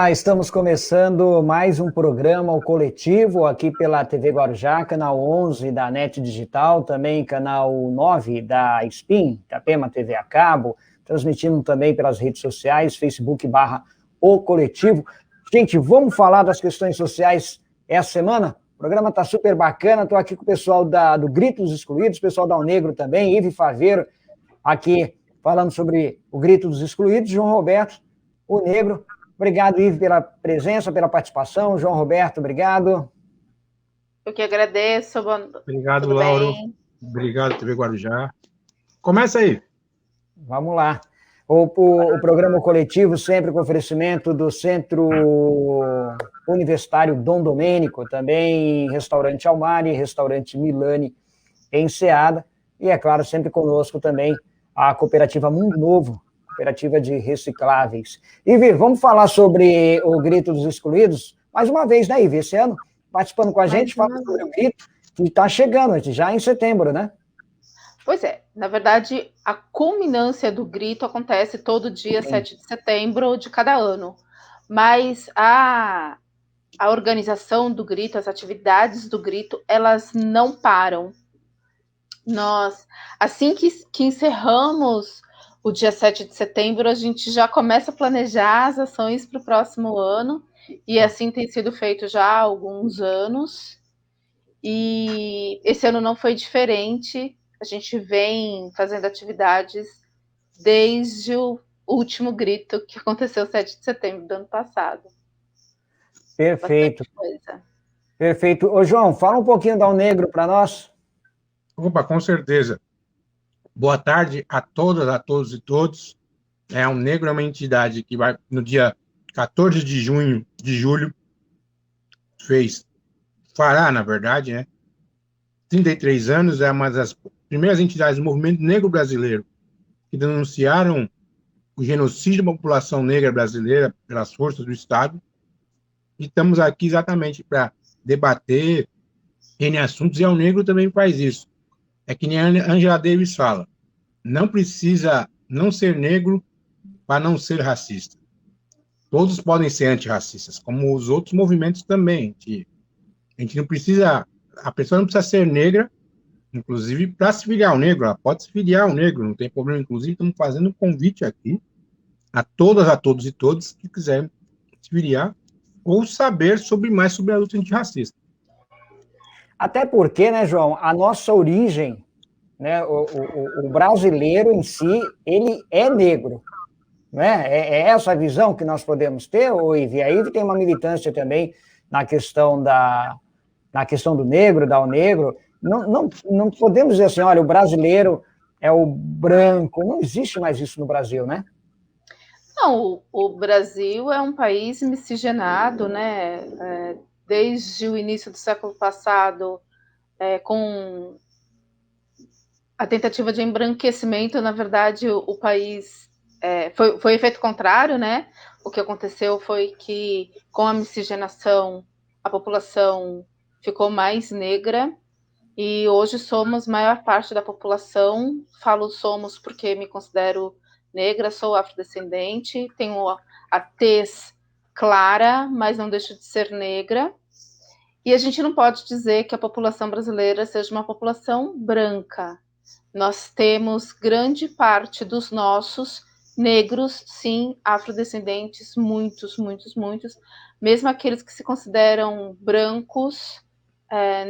Estamos começando mais um programa, o Coletivo, aqui pela TV Guarujá, canal 11 da NET Digital, também canal 9 da SPIN, Itapema TV a cabo, transmitindo também pelas redes sociais, Facebook/O Coletivo. Gente, vamos falar das questões sociais essa semana? O programa está super bacana, estou aqui com o pessoal do Grito dos Excluídos, o pessoal da Negro também, Ive Faveiro, aqui falando sobre o Grito dos Excluídos, João Roberto, o Negro. Obrigado, Ive, pela presença, pela participação. João Roberto, obrigado. Eu que agradeço. Obrigado, Tudo Lauro. bem? Obrigado, TV Guarujá. Começa aí. Vamos lá. O programa coletivo, sempre com oferecimento do Centro Universitário Dom Domênico, também Restaurante Almari, Restaurante Milani, em Ceada. E, é claro, sempre conosco também a Cooperativa Mundo Novo, cooperativa de recicláveis. Ivi, vamos falar sobre o Grito dos Excluídos? Mais uma vez, né, Ivi? Esse ano, participando com a gente, falando sobre o Grito, que está chegando, já em setembro, né? Pois é. Na verdade, a culminância do Grito acontece todo dia 7 de setembro de cada ano. Mas a organização do Grito, as atividades do Grito, elas não param. Nós, assim que encerramos o dia 7 de setembro, a gente já começa a planejar as ações para o próximo ano, e assim tem sido feito já há alguns anos, e esse ano não foi diferente. A gente vem fazendo atividades desde o último Grito, que aconteceu 7 de setembro do ano passado. Perfeito. Perfeito. Ô, João, fala um pouquinho da Negro para nós. Opa, com certeza. Boa tarde a todas, a todos e todos. O Negro é uma entidade que vai, no dia 14 de julho, fará, na verdade, 33 anos, é uma das primeiras entidades do movimento negro brasileiro que denunciaram o genocídio da população negra brasileira pelas forças do Estado. E estamos aqui exatamente para debater N assuntos, e o Negro também faz isso. É que nem a Angela Davis fala, não precisa não ser negro para não ser racista. Todos podem ser antirracistas, como os outros movimentos também. A gente não precisa, a pessoa não precisa ser negra, inclusive, para se filiar ao negro. Ela pode se filiar ao negro, não tem problema. Inclusive, estamos fazendo um convite aqui a todas, a todos e todas que quiserem se filiar ou saber mais sobre a luta antirracista. Até porque, né, João, a nossa origem, né, o brasileiro em si, ele é negro. Né? É essa a visão que nós podemos ter, ou Ivi? A Ivi tem uma militância também na questão do negro, da negro. Não podemos dizer assim, olha, o brasileiro é o branco. Não existe mais isso no Brasil, né? Não, o Brasil é um país miscigenado, né? Desde o início do século passado, com a tentativa de embranquecimento, na verdade, o país foi efeito contrário, né? O que aconteceu foi que, com a miscigenação, a população ficou mais negra, e hoje somos maior parte da população. Falo somos porque me considero negra, sou afrodescendente, tenho a tez clara, mas não deixo de ser negra. E a gente não pode dizer que a população brasileira seja uma população branca. Nós temos grande parte dos nossos negros, sim, afrodescendentes, muitos, muitos, muitos. Mesmo aqueles que se consideram brancos,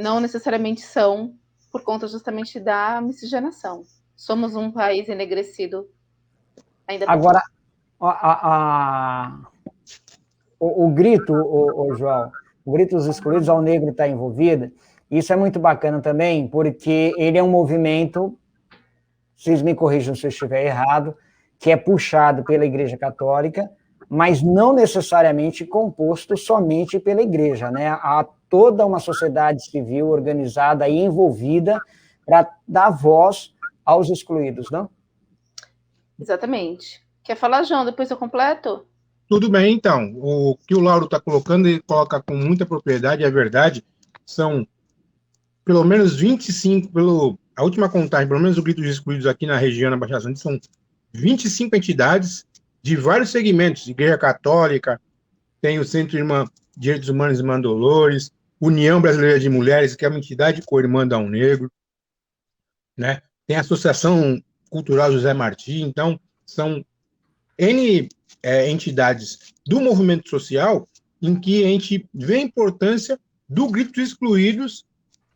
não necessariamente são, por conta justamente da miscigenação. Somos um país enegrecido ainda bem. Agora, o grito, João, o Grito dos Excluídos, ao Negro está envolvido. Isso é muito bacana também, porque ele é um movimento, vocês me corrijam se eu estiver errado, que é puxado pela Igreja Católica, mas não necessariamente composto somente pela Igreja, né? Há toda uma sociedade civil organizada e envolvida para dar voz aos excluídos, não? Exatamente. Quer falar, João? Depois eu completo? Tudo bem, então. O que o Lauro está colocando, ele coloca com muita propriedade, é verdade. São pelo menos 25, a última contagem, pelo menos o Grito dos Excluídos aqui na região, na Baixada Santista, são 25 entidades de vários segmentos, Igreja Católica, tem o Centro Irmã de Direitos Humanos Irmã Dolores, União Brasileira de Mulheres, que é uma entidade co-irmã da Unegro, né? Tem a Associação Cultural José Martí, então são N entidades do movimento social em que a gente vê a importância do grito dos excluídos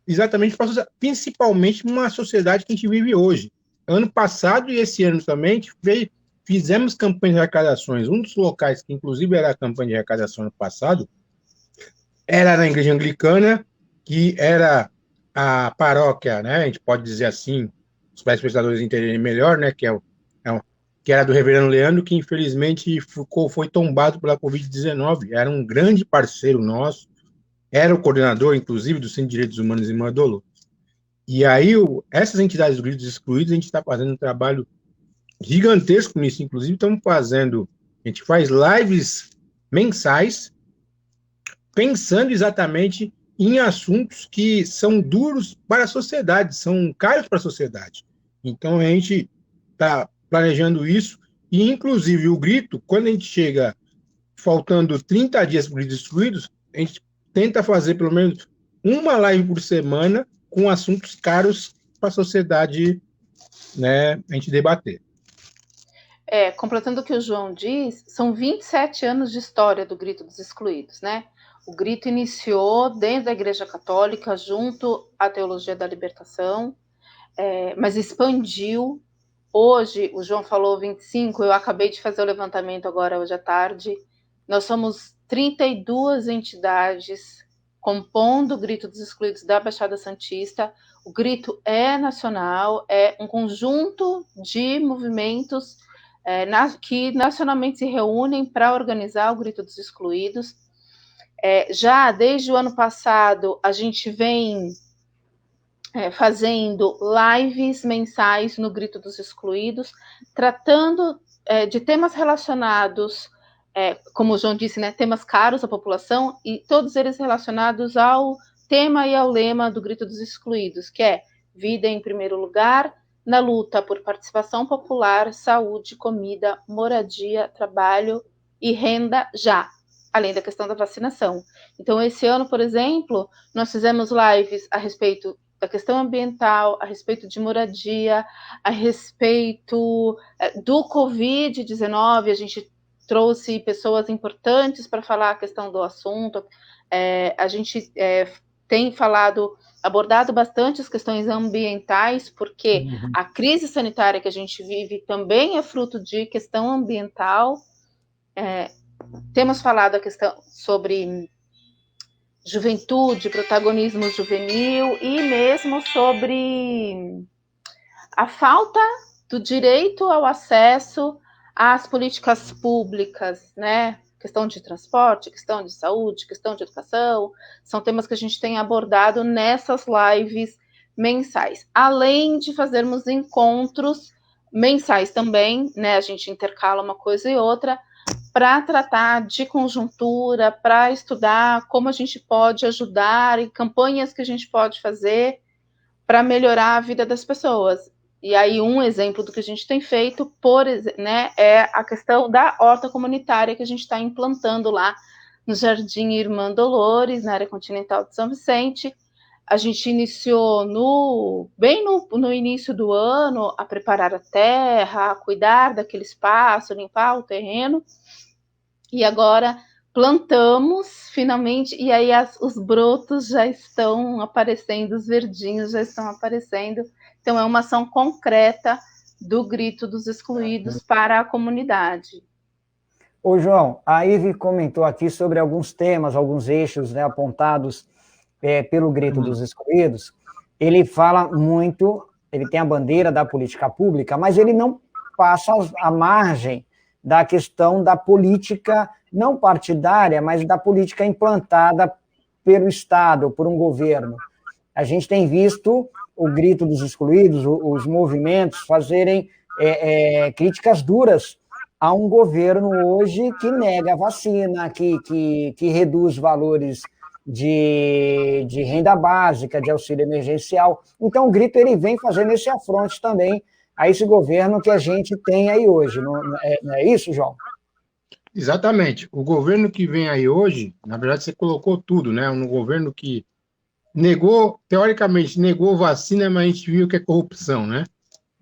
exatamente para principalmente numa sociedade que a gente vive hoje. Ano passado e esse ano também, fizemos campanhas de arrecadações. Um dos locais que, inclusive, era a campanha de arrecadação no passado era na Igreja Anglicana, que era a paróquia, né? A gente pode dizer assim, os espectadores entenderem melhor, né? Que era do Reverendo Leandro, que infelizmente foi tombado pela Covid-19. Era um grande parceiro nosso, era o coordenador, inclusive, do Centro de Direitos Humanos em Dolores. E aí, essas entidades do Grito dos Excluídos, a gente está fazendo um trabalho gigantesco nisso, inclusive a gente faz lives mensais, pensando exatamente em assuntos que são duros para a sociedade, são caros para a sociedade. Então, a gente está planejando isso, e inclusive o grito, quando a gente chega faltando 30 dias para o Grito dos Excluídos, a gente tenta fazer pelo menos uma live por semana com assuntos caros para a sociedade, né, a gente debater. Completando o que o João diz, são 27 anos de história do Grito dos Excluídos, né? O grito iniciou dentro da Igreja Católica, junto à Teologia da Libertação, mas expandiu. Hoje, o João falou 25, eu acabei de fazer o levantamento agora hoje à tarde. Nós somos 32 entidades compondo o Grito dos Excluídos da Baixada Santista. O grito é nacional, é um conjunto de movimentos que nacionalmente se reúnem para organizar o Grito dos Excluídos. Já desde o ano passado, a gente vem fazendo lives mensais no Grito dos Excluídos, tratando de temas relacionados, como o João disse, né, temas caros à população, e todos eles relacionados ao tema e ao lema do Grito dos Excluídos, que é vida em primeiro lugar, na luta por participação popular, saúde, comida, moradia, trabalho e renda já, além da questão da vacinação. Então, esse ano, por exemplo, nós fizemos lives a respeito da questão ambiental, a respeito de moradia, a respeito do Covid-19, a gente trouxe pessoas importantes para falar a questão do assunto, a gente tem abordado bastante as questões ambientais, porque a crise sanitária que a gente vive também é fruto de questão ambiental. Temos falado a questão sobre juventude, protagonismo juvenil e mesmo sobre a falta do direito ao acesso às políticas públicas, né? Questão de transporte, questão de saúde, questão de educação, são temas que a gente tem abordado nessas lives mensais. Além de fazermos encontros mensais também, né? A gente intercala uma coisa e outra, para tratar de conjuntura, para estudar como a gente pode ajudar e campanhas que a gente pode fazer para melhorar a vida das pessoas. E aí um exemplo do que a gente tem feito, né, é a questão da horta comunitária que a gente está implantando lá no Jardim Irmã Dolores, na área continental de São Vicente. A gente iniciou bem no início do ano a preparar a terra, a cuidar daquele espaço, limpar o terreno. E agora plantamos finalmente, e aí os brotos já estão aparecendo, os verdinhos já estão aparecendo. Então, é uma ação concreta do Grito dos Excluídos para a comunidade. Ô, João, a Ivy comentou aqui sobre alguns temas, alguns eixos, né, apontados pelo Grito dos Excluídos. Ele fala muito, ele tem a bandeira da política pública, mas ele não passa à margem da questão da política, não partidária, mas da política implantada pelo Estado, por um governo. A gente tem visto o Grito dos Excluídos, os movimentos fazerem críticas duras a um governo hoje que nega a vacina, que reduz valores de renda básica, de auxílio emergencial. Então, o Grito ele vem fazendo esse afronte também a esse governo que a gente tem aí hoje. Não é isso, João? Exatamente. O governo que vem aí hoje, na verdade, você colocou tudo, né? Um governo que negou, teoricamente, negou vacina, mas a gente viu que é corrupção, né?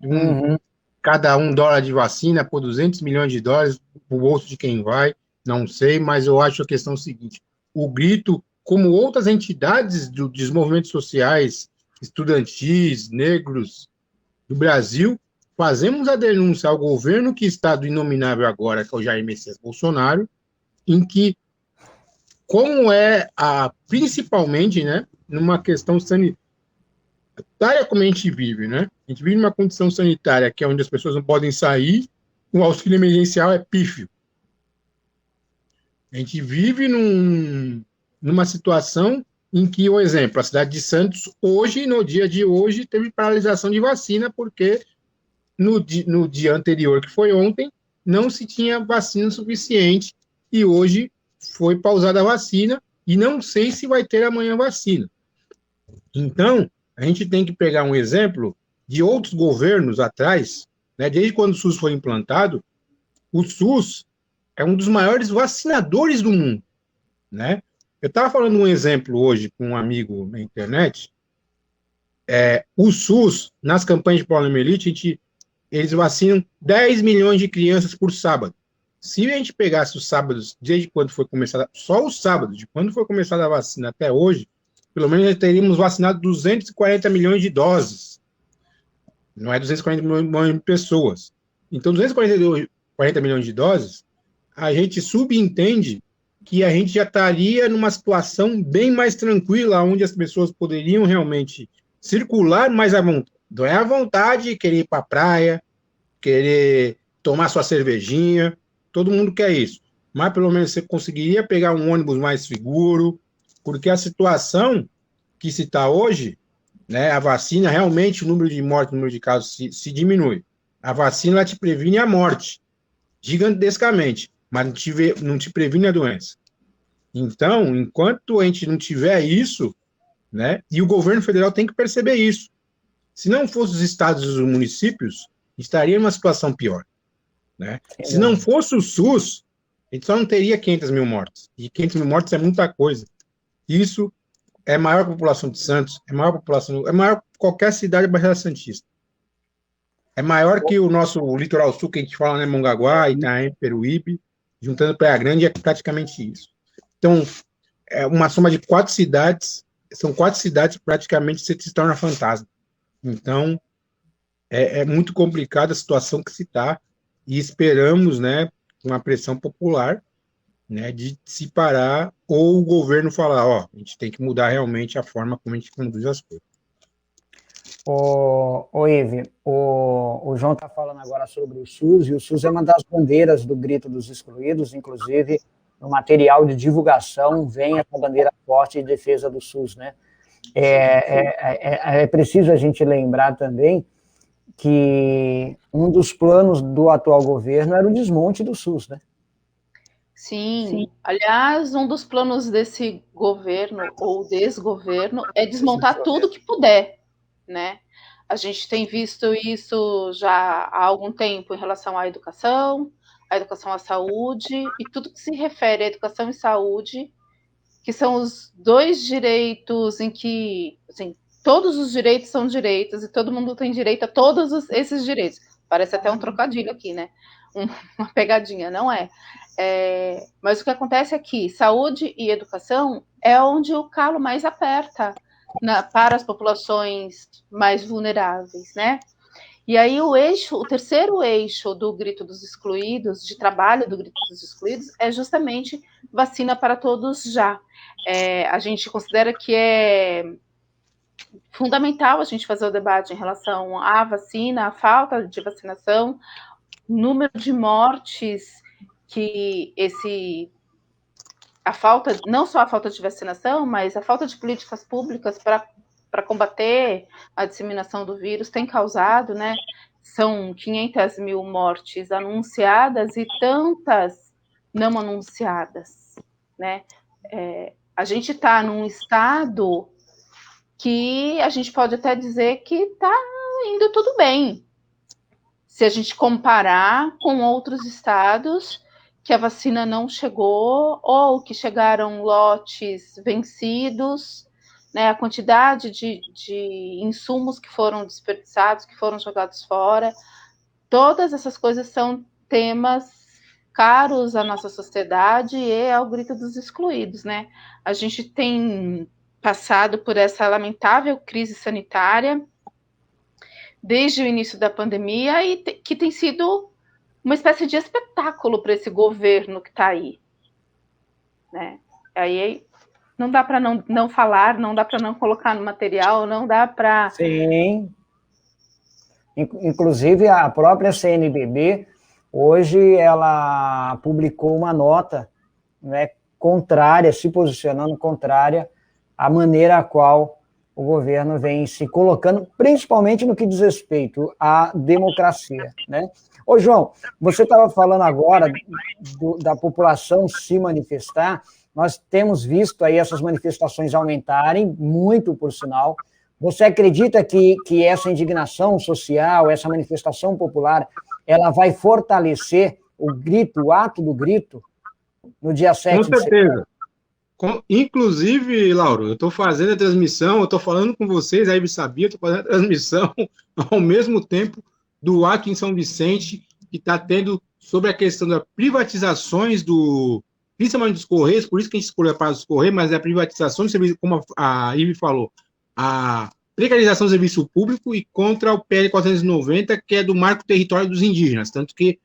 Um, Uhum. cada $1 de vacina por 200 milhões de dólares para o bolso de quem vai, não sei, mas eu acho a questão seguinte: o Grito, como outras entidades dos movimentos sociais, estudantis, negros do Brasil, fazemos a denúncia ao governo que está do inominável agora, que é o Jair Messias Bolsonaro, em que, como principalmente, né, numa questão sanitária, como a gente vive, né? A gente vive numa condição sanitária que é onde as pessoas não podem sair, o auxílio emergencial é pífio. A gente vive numa situação em que, um exemplo, a cidade de Santos, hoje, no dia de hoje, teve paralisação de vacina, porque no dia anterior, que foi ontem, não se tinha vacina suficiente, e hoje foi pausada a vacina, e não sei se vai ter amanhã vacina. Então, a gente tem que pegar um exemplo de outros governos atrás, né? Desde quando o SUS foi implantado, o SUS é um dos maiores vacinadores do mundo, né? Eu estava falando um exemplo hoje com um amigo na internet. O SUS, nas campanhas de poliomielite, eles vacinam 10 milhões de crianças por sábado. Se a gente pegasse os sábados, desde quando foi começada, só os sábados, de quando foi começada a vacina até hoje, pelo menos já teríamos vacinado 240 milhões de doses. Não é 240 milhões de pessoas. Então, 240 milhões de doses, a gente subentende que a gente já estaria numa situação bem mais tranquila, onde as pessoas poderiam realmente circular mais à vontade. Não é à vontade querer ir para a praia, querer tomar sua cervejinha, todo mundo quer isso. Mas pelo menos você conseguiria pegar um ônibus mais seguro, porque a situação que se está hoje, né, a vacina, realmente o número de mortes, o número de casos se diminui. A vacina ela te previne a morte, gigantescamente, mas não te previne a doença. Então, enquanto a gente não tiver isso, né, e o governo federal tem que perceber isso. Se não fossem os estados e os municípios, estaria numa situação pior, né? Se não fosse o SUS, a gente só não teria 500 mil mortes. E 500 mil mortes é muita coisa. Isso é a maior população de Santos, é maior que qualquer cidade da Baixada Santista. É maior que o litoral sul, que a gente fala, né? Mongaguá, Itaém, Peruíbe, juntando Praia Grande, é praticamente isso. Então, é uma soma de 4 cidades, são 4 cidades praticamente se torna fantasma. Então, é muito complicada a situação que se está, e esperamos, né, uma pressão popular, né, de se parar, ou o governo falar, ó, a gente tem que mudar realmente a forma como a gente conduz as coisas. Ive, o João está falando agora sobre o SUS, e o SUS é uma das bandeiras do Grito dos Excluídos, inclusive no material de divulgação vem essa bandeira forte de defesa do SUS, né? É preciso a gente lembrar também que um dos planos do atual governo era o desmonte do SUS, né? Sim. Aliás, um dos planos desse governo ou desgoverno é desmontar tudo que puder, né? A gente tem visto isso já há algum tempo em relação à educação à saúde e tudo que se refere à educação e saúde, que são os dois direitos em que, assim, todos os direitos são direitos e todo mundo tem direito a todos esses direitos. Parece até um trocadilho aqui, né? Uma pegadinha, não é? Mas o que acontece é que saúde e educação é onde o calo mais aperta para as populações mais vulneráveis, né? E aí o terceiro eixo do Grito dos Excluídos, de trabalho do Grito dos Excluídos, é justamente vacina para todos já. A gente considera que é fundamental a gente fazer o debate em relação à vacina, à falta de vacinação, número de mortes que não só a falta de vacinação, mas a falta de políticas públicas para combater a disseminação do vírus tem causado, né? São 500 mil mortes anunciadas e tantas não anunciadas, né? A gente está num estado que a gente pode até dizer que está indo tudo bem, se a gente comparar com outros estados que a vacina não chegou ou que chegaram lotes vencidos, né, a quantidade de insumos que foram desperdiçados, que foram jogados fora. Todas essas coisas são temas caros à nossa sociedade e ao grito dos excluídos, né? A gente tem passado por essa lamentável crise sanitária desde o início da pandemia e que tem sido uma espécie de espetáculo para esse governo que está aí, né? Aí não dá para não falar, não dá para não colocar no material, não dá para... Sim. Inclusive, a própria CNBB, hoje, ela publicou uma nota, né, contrária, se posicionando contrária à maneira a qual o governo vem se colocando, principalmente no que diz respeito à democracia, né? Ô, João, você estava falando agora da população se manifestar. Nós temos visto aí essas manifestações aumentarem, muito por sinal. Você acredita que essa indignação social, essa manifestação popular, ela vai fortalecer o grito, o ato do grito, no dia 7 Com de setembro? certeza. Inclusive, Lauro, eu estou fazendo a transmissão, eu estou falando com vocês, aí sabia, estou fazendo a transmissão ao mesmo tempo do ato em São Vicente, que está tendo sobre a questão das privatizações principalmente dos Correios, por isso que a gente escolheu a parte dos Correios, mas é a privatização do serviço, como a Ive falou, a precarização do serviço público e contra o PL 490, que é do Marco Território dos Indígenas, tanto que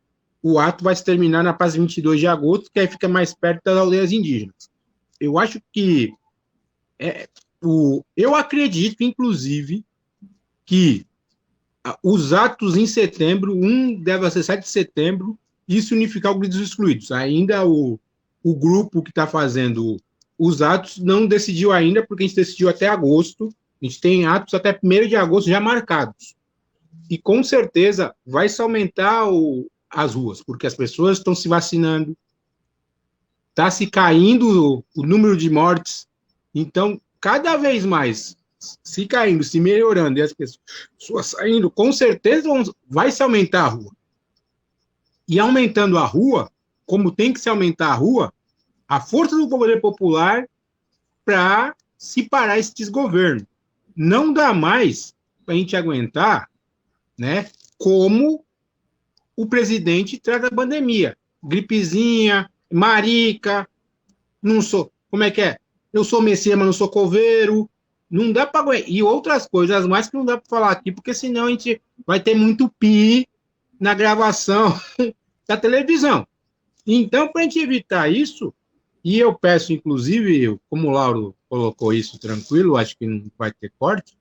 o ato vai se terminar na paz 22 de agosto, que aí fica mais perto das aldeias indígenas. Eu acho que eu acredito, inclusive, que os atos em setembro, deve ser 7 de setembro, isso unificar o grito dos excluídos. Ainda o grupo que está fazendo os atos não decidiu ainda, porque a gente decidiu até agosto, a gente tem atos até 1º de agosto já marcados. E com certeza vai se aumentar as ruas, porque as pessoas estão se vacinando, está se caindo o número de mortes. Então, cada vez mais se caindo, se melhorando, e as pessoas saindo, com certeza vai se aumentar a rua. E aumentando a rua, como tem que se aumentar a rua, a força do poder popular para se parar esse desgoverno. Não dá mais para a gente aguentar, né, como o presidente trata a pandemia. Gripezinha, marica, não sou, como é que é? Eu sou Messias, mas não sou coveiro. Não dá para aguentar. E outras coisas mais que não dá para falar aqui, porque senão a gente vai ter muito pi na gravação da televisão. Então, para a gente evitar isso, e eu peço, inclusive, como o Lauro colocou isso tranquilo, acho que não vai ter corte,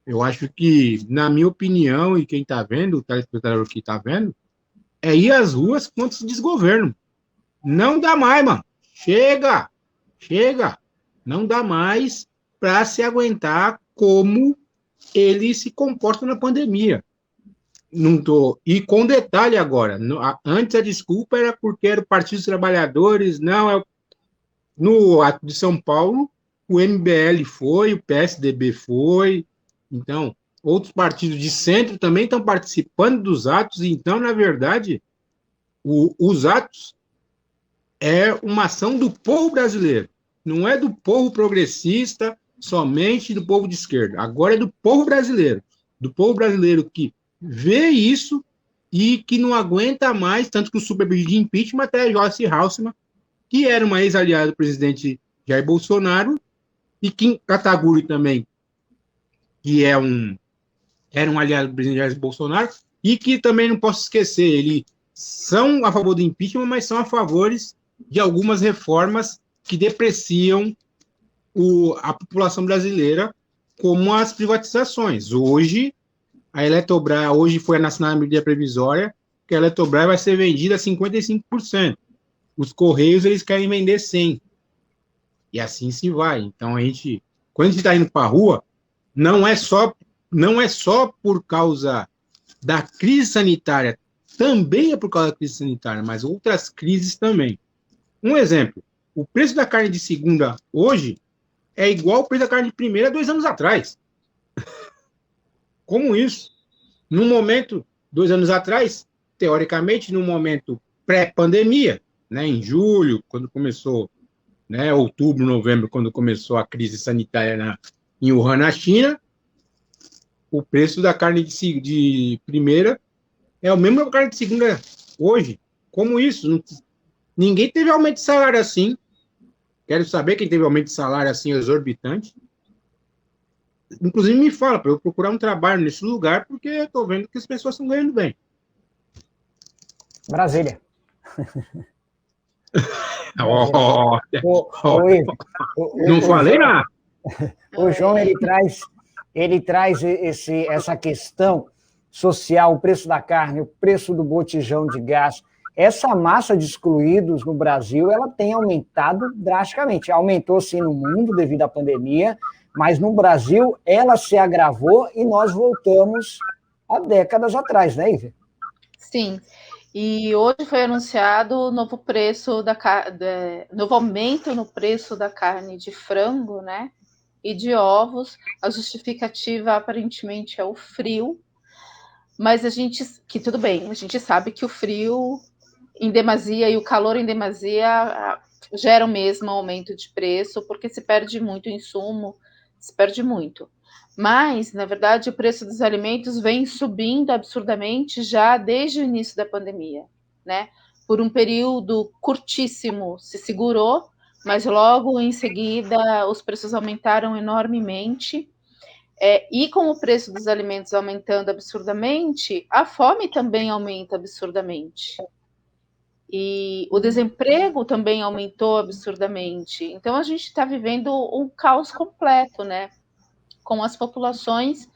eu acho que, na minha opinião, e quem está vendo, o telespectador que está vendo, é ir às ruas contra esse desgoverno. Não dá mais, mano. Chega. Não dá mais para se aguentar como ele se comporta na pandemia. Não tô... E com detalhe agora, antes a desculpa era porque era o Partido dos Trabalhadores, não, no ato de São Paulo, o MBL foi, o PSDB foi, então, outros partidos de centro também estão participando dos atos, então, na verdade, os atos é uma ação do povo brasileiro, não é do povo progressista, somente do povo de esquerda, agora é do povo brasileiro que vê isso e que não aguenta mais, tanto que o superpedido de impeachment até Joyce Halsemann, que era uma ex-aliada do presidente Jair Bolsonaro, e Kim Kataguiri também, que era um aliado do presidente Jair Bolsonaro, e que também não posso esquecer, eles são a favor do impeachment, mas são a favor de algumas reformas que depreciam a população brasileira, como as privatizações. Hoje, a Eletrobras, hoje foi assinada a medida previsória, que a Eletrobras vai ser vendida a 55%. Os Correios, eles querem vender 100%. E assim se vai. Então, quando a gente está indo para a rua, não é só por causa da crise sanitária, também é por causa da crise sanitária, mas outras crises também. Um exemplo, o preço da carne de segunda hoje é igual ao preço da carne de primeira 2 anos atrás. Como isso? Num momento, 2 anos atrás, teoricamente, num momento pré-pandemia, né, em julho, quando começou, né, outubro, novembro, quando começou a crise sanitária em Wuhan, na China, o preço da carne de primeira é o mesmo da carne de segunda hoje. Como isso? Ninguém teve aumento de salário assim. Quero saber quem teve aumento de salário assim exorbitante. Inclusive, me fala para eu procurar um trabalho nesse lugar, porque eu estou vendo que as pessoas estão ganhando bem. Brasília. Oh, não falei nada. O João, ele traz essa questão social, o preço da carne, o preço do botijão de gás. Essa massa de excluídos no Brasil, ela tem aumentado drasticamente. Aumentou, sim, no mundo devido à pandemia, mas no Brasil ela se agravou e nós voltamos há décadas atrás, né, Ivy? Sim. E hoje foi anunciado o novo preço novo aumento no preço da carne de frango, né? E de ovos. A justificativa aparentemente é o frio, mas tudo bem, a gente sabe que o frio em demasia e o calor em demasia geram mesmo aumento de preço, porque se perde muito insumo, se perde muito. Mas, na verdade, o preço dos alimentos vem subindo absurdamente já desde o início da pandemia, né? Por um período curtíssimo se segurou, mas logo em seguida os preços aumentaram enormemente. E com o preço dos alimentos aumentando absurdamente, a fome também aumenta absurdamente. E o desemprego também aumentou absurdamente. Então, a gente está vivendo um caos completo, né? Com as populações,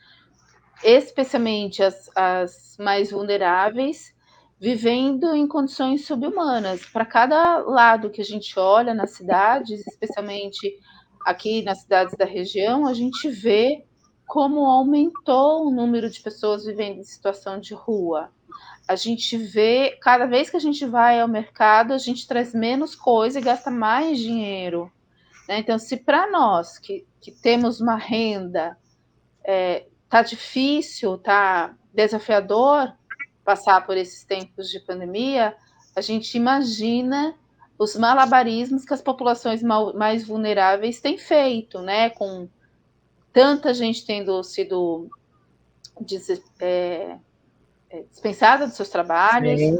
especialmente as mais vulneráveis, vivendo em condições subhumanas. Para cada lado que a gente olha nas cidades, especialmente aqui nas cidades da região, a gente vê como aumentou o número de pessoas vivendo em situação de rua. A gente vê, cada vez que a gente vai ao mercado, a gente traz menos coisa e gasta mais dinheiro, né? Então, se para nós que temos uma renda, tá difícil, tá desafiador passar por esses tempos de pandemia, a gente imagina os malabarismos que as populações mais vulneráveis têm feito, né? Com tanta gente tendo sido dispensada dos seus trabalhos, sim,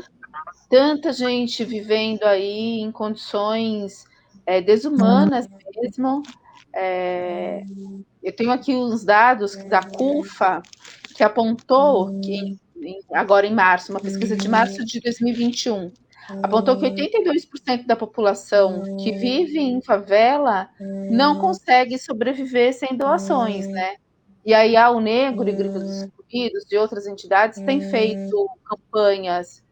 tanta gente vivendo aí em condições desumanas mesmo. Eu tenho aqui os dados da CUFA, que apontou que agora em março, uma pesquisa de março de 2021, apontou que 82% da população que vive em favela não consegue sobreviver sem doações, né? E aí a O Negro e Grito dos Excluídos e outras entidades têm feito campanhas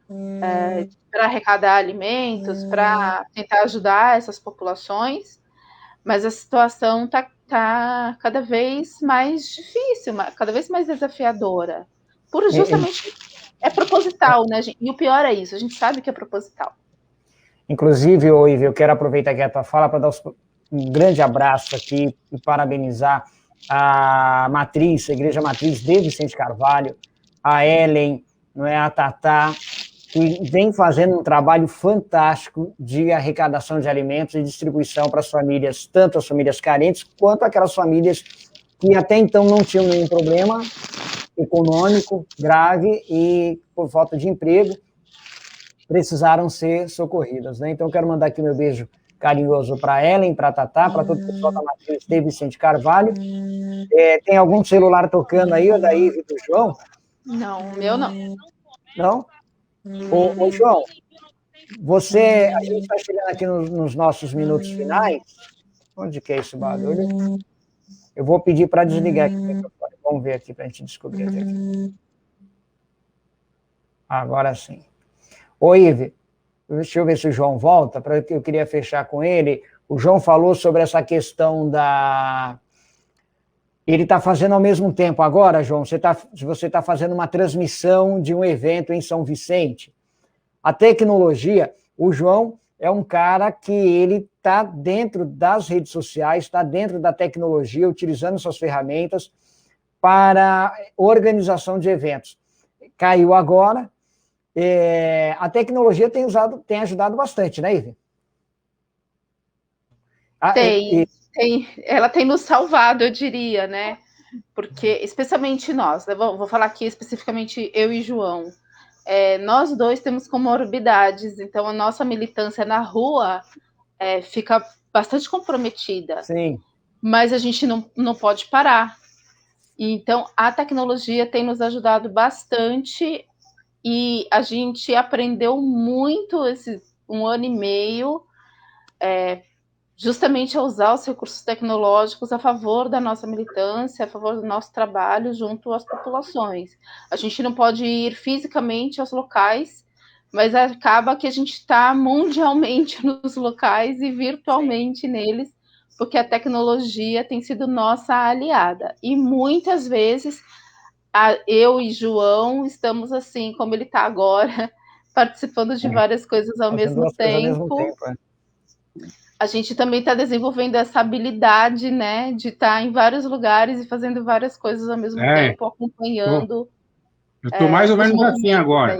para arrecadar alimentos, para tentar ajudar essas populações, mas a situação está cada vez mais difícil, cada vez mais desafiadora. Justamente é proposital, né, gente? E o pior é isso, a gente sabe que é proposital. Inclusive, Ivy, eu quero aproveitar aqui a tua fala para dar um grande abraço aqui e parabenizar a Matriz, a Igreja Matriz de Vicente Carvalho, a Ellen, não é, a Tatá, que vem fazendo um trabalho fantástico de arrecadação de alimentos e distribuição para as famílias, tanto as famílias carentes, quanto aquelas famílias que até então não tinham nenhum problema econômico grave e, por falta de emprego, precisaram ser socorridas, né? Então, eu quero mandar aqui meu beijo carinhoso para a Ellen, para a Tatá, para todo o pessoal da Matriz de Vicente Carvalho. Tem algum celular tocando aí, o da Ivy e do João? Não, o meu não. Não? Ô, João, a gente está chegando aqui nos nossos minutos finais. Onde que é esse barulho? Eu vou pedir para desligar aqui o microfone. Vamos ver aqui para a gente descobrir até aqui. Agora sim. Ô, Ivy, deixa eu ver se o João volta, porque eu queria fechar com ele. O João falou sobre essa questão da... Ele está fazendo ao mesmo tempo. Agora, João, você está fazendo uma transmissão de um evento em São Vicente. A tecnologia, o João é um cara que ele está dentro das redes sociais, está dentro da tecnologia, utilizando suas ferramentas para organização de eventos. Caiu agora, A tecnologia tem ajudado bastante, né, Ive? Ela tem nos salvado, eu diria, né? Porque, especialmente nós, né? Vou falar aqui especificamente eu e João, nós dois temos comorbidades, então a nossa militância na rua fica bastante comprometida. Sim. Mas a gente não pode parar. Então, a tecnologia tem nos ajudado bastante e a gente aprendeu muito esse 1 ano e meio justamente a usar os recursos tecnológicos a favor da nossa militância, a favor do nosso trabalho junto às populações. A gente não pode ir fisicamente aos locais, mas acaba que a gente está mundialmente nos locais e virtualmente neles, porque a tecnologia tem sido nossa aliada. E muitas vezes eu e João estamos assim, como ele está agora, participando de várias coisas ao mesmo tempo. A gente também está desenvolvendo essa habilidade, né, de estar em vários lugares e fazendo várias coisas ao mesmo tempo, acompanhando. Eu estou mais ou menos assim agora.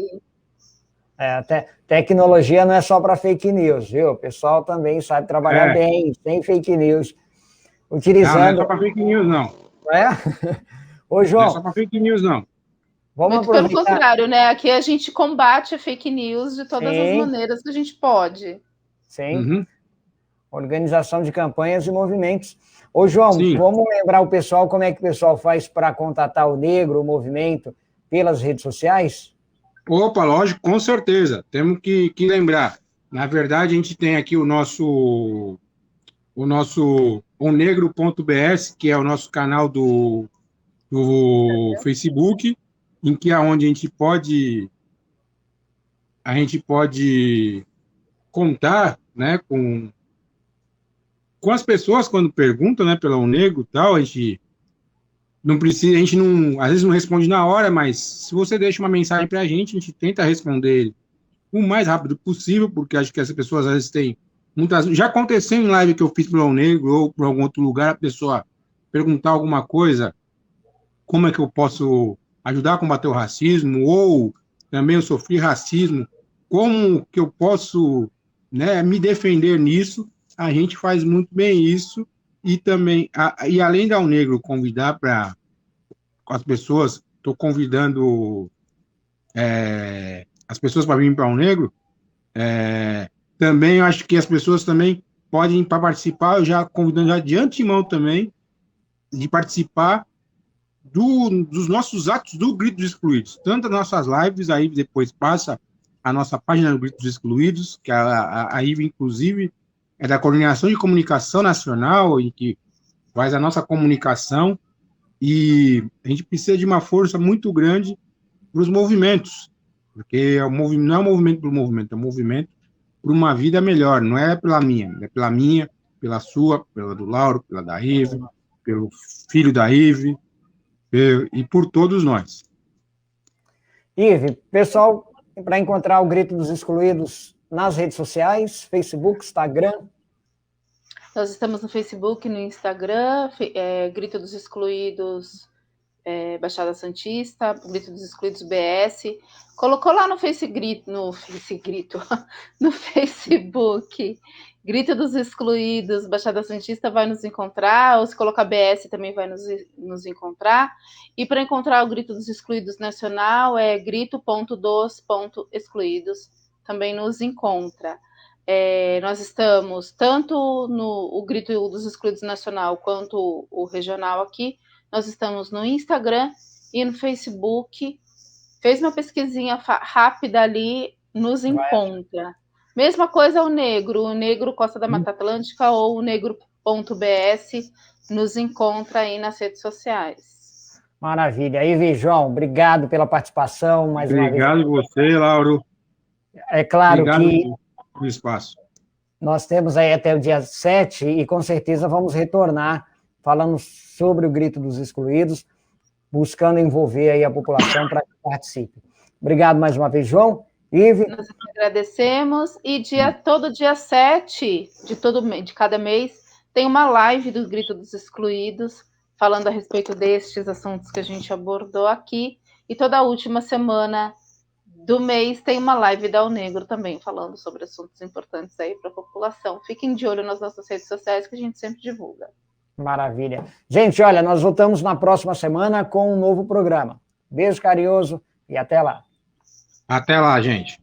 Tecnologia não é só para fake news, viu? O pessoal também sabe trabalhar bem, sem fake news. Utilizando... Não é só para fake news, não. Ô, João... Não é só para fake news, não. Muito pelo contrário, né? Aqui a gente combate a fake news de todas as maneiras que a gente pode. Sim. Organização de campanhas e movimentos. Ô, João, vamos lembrar o pessoal como é que o pessoal faz para contatar o Negro, o movimento, pelas redes sociais? Opa, lógico, com certeza. Temos que lembrar. Na verdade, a gente tem aqui o nosso onegro.bs, que é o nosso canal do Facebook, em que é onde a gente pode contar, né, com as pessoas quando perguntam, né, pelo negro e tal. A gente não, às vezes não responde na hora, mas se você deixa uma mensagem para a gente tenta responder o mais rápido possível, porque acho que essas pessoas às vezes têm muitas... Já aconteceu em live que eu fiz pelo negro ou por algum outro lugar, a pessoa perguntar alguma coisa, como é que eu posso ajudar a combater o racismo, ou também eu sofri racismo, como que eu posso, né, me defender nisso. A gente faz muito bem isso, e também, e além da Negro convidar para as pessoas, estou convidando as pessoas para vir para o Negro, também eu acho que as pessoas também podem para participar, eu já convidando já de antemão também, de participar dos nossos atos do Grito dos Excluídos, tanto das nossas lives, aí depois passa a nossa página do Grito dos Excluídos, que a IVE, inclusive, é da Coordenação de Comunicação Nacional, em que faz a nossa comunicação, e a gente precisa de uma força muito grande para os movimentos, porque não é um movimento pelo movimento, é um movimento por uma vida melhor, não é pela minha, é pela minha, pela sua, pela do Lauro, pela da Ive, pelo filho da Ive, e por todos nós. Ive, pessoal, para encontrar o Grito dos Excluídos nas redes sociais, Facebook, Instagram? Nós estamos no Facebook, no Instagram, Grito dos Excluídos, Baixada Santista, Grito dos Excluídos BS. Colocou lá no Facebook, Grito dos Excluídos, Baixada Santista, vai nos encontrar, ou se colocar BS também vai nos encontrar. E para encontrar o Grito dos Excluídos Nacional é grito.dos.excluídos, também nos encontra. Nós estamos tanto no Grito dos Excluídos Nacional quanto o regional aqui. Nós estamos no Instagram e no Facebook. Fez uma pesquisinha rápida ali, nos encontra. Mesma coisa o Negro Costa da Mata Atlântica ou o negro.bs, nos encontra aí nas redes sociais. Maravilha. Ive, João, obrigado pela participação mais uma vez. Obrigado você, Lauro. É claro que o espaço. Nós temos aí até o dia 7 e com certeza vamos retornar falando sobre o Grito dos Excluídos, buscando envolver aí a população para que participe. Obrigado mais uma vez, João. Ive. Nós agradecemos e todo dia 7 de cada mês tem uma live do Grito dos Excluídos falando a respeito destes assuntos que a gente abordou aqui, e toda a última semana do mês tem uma live da Unegro também, falando sobre assuntos importantes aí para a população. Fiquem de olho nas nossas redes sociais, que a gente sempre divulga. Maravilha. Gente, olha, nós voltamos na próxima semana com um novo programa. Beijo carinhoso e até lá. Até lá, gente.